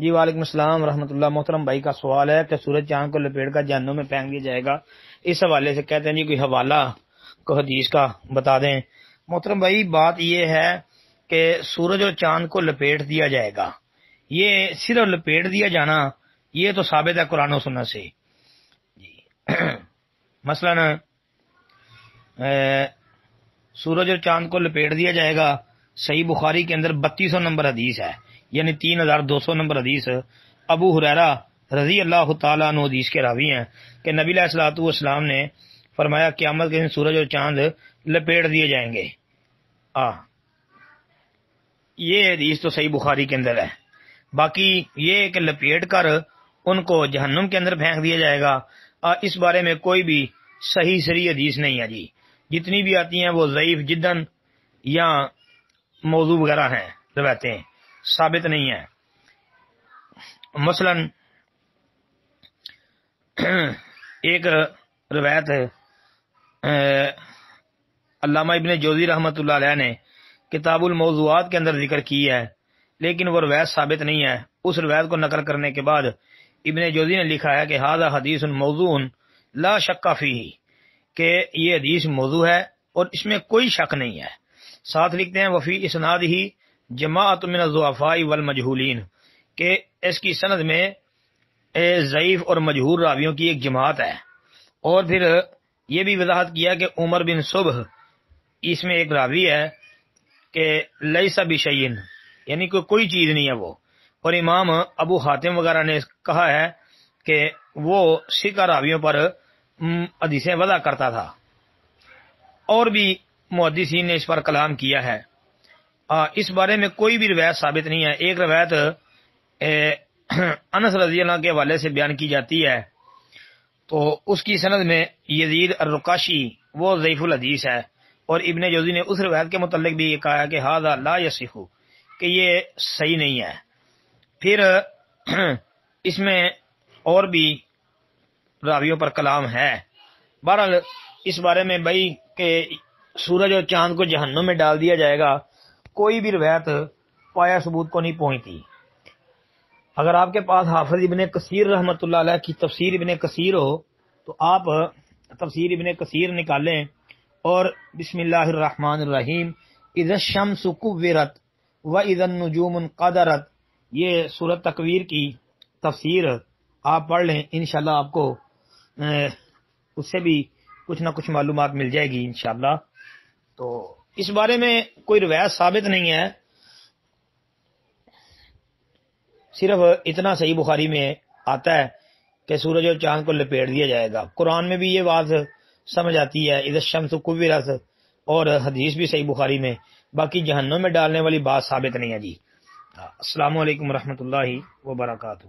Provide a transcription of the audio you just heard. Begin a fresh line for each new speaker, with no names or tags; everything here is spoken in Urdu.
جی وعلیکم السلام ورحمۃ اللہ۔ محترم بھائی کا سوال ہے کہ سورج چاند کو لپیٹ کر جہنم میں پھینک دیا جائے گا، اس حوالے سے کہتے ہیں جی کوئی حوالہ کو حدیث کا بتا دیں۔ محترم بھائی بات یہ ہے کہ سورج اور چاند کو لپیٹ دیا جائے گا، یہ صرف لپیٹ دیا جانا یہ تو ثابت ہے قرآن و سنت سے جی۔ مثلا سورج اور چاند کو لپیٹ دیا جائے گا، صحیح بخاری کے اندر 3200 نمبر حدیث ہے، یعنی 3200 نمبر حدیث۔ ابو ہریرہ رضی اللہ تعالیٰ عنہ حدیث کے راوی ہیں کہ نبی علیہ الصلوۃ والسلام نے فرمایا قیامت کے دن سورج اور چاند لپیٹ دیے جائیں گے۔ یہ حدیث تو صحیح بخاری کے اندر ہے۔ باقی یہ کہ لپیٹ کر ان کو جہنم کے اندر پھینک دیا جائے گا، اس بارے میں کوئی بھی صحیح صریح حدیث نہیں ہے جی۔ جتنی بھی آتی ہیں وہ ضعیف جداً یا موضوع وغیرہ ہیں، روایتیں ثابت نہیں ہیں۔ مثلا ایک روایت علامہ ابن جوزی رحمۃ اللہ علیہ نے کتاب الموضوعات کے اندر ذکر کی ہے، لیکن وہ روایت ثابت نہیں ہے۔ اس روایت کو نقل کرنے کے بعد ابن جوزی نے لکھا ہے کہ ھذا حدیث موضوع لا شک فیہ، کہ یہ حدیث موضوع ہے اور اس میں کوئی شک نہیں ہے۔ ساتھ لکھتے ہیں وفی اسناد ہی جماعت من الضعفاء والمجہولین، کہ اس کی سند میں ضعیف اور مجہول راویوں کی ایک جماعت ہے۔ اور پھر یہ بھی وضاحت کیا کہ عمر بن صبح اس میں ایک راوی ہے کہ لیس بشیء، یعنی کوئی چیز نہیں ہے وہ۔ اور امام ابو حاتم وغیرہ نے کہا ہے کہ وہ ثقہ راویوں پر حدیثیں وضع کرتا تھا۔ اور بھی محدثین نے اس پر کلام کیا ہے۔ اس بارے میں کوئی بھی روایت ثابت نہیں ہے۔ ایک روایت انس رضی اللہ کے حوالے سے بیان کی جاتی ہے، تو اس کی سند میں یزید الرقاشی وہ ضعیف الحدیث ہے، اور ابن جوزی نے اس روایت کے متعلق بھی یہ کہا ہے کہ ھذا لا یصح، کہ یہ صحیح نہیں ہے۔ پھر اس میں اور بھی راویوں پر کلام ہے۔ بہرحال اس بارے میں بھائی کہ سورج اور چاند کو جہنم میں ڈال دیا جائے گا، کوئی بھی روایت پایا ثبوت کو نہیں پہنچتی۔ اگر آپ کے پاس حافظ ابن کثیر رحمۃ اللہ علیہ کی تفسیر ابن کثیر ہو تو آپ تفسیر ابن کثیر نکالیں اور بسم اللہ الرحمن الرحیم اذا الشمس کورت واذا النجوم انقدرت، یہ سورۃ تکویر کی تفسیر آپ پڑھ لیں، انشاءاللہ آپ کو اس سے بھی کچھ نہ کچھ معلومات مل جائے گی انشاءاللہ۔ تو اس بارے میں کوئی روایت ثابت نہیں ہے، صرف اتنا صحیح بخاری میں آتا ہے کہ سورج اور چاند کو لپیٹ دیا جائے گا۔ قرآن میں بھی یہ بات سمجھ آتی ہے اذا الشمس کورت، اور حدیث بھی صحیح بخاری میں، باقی جہنم میں ڈالنے والی بات ثابت نہیں ہے جی۔ السلام علیکم ورحمۃ اللہ وبرکاتہ۔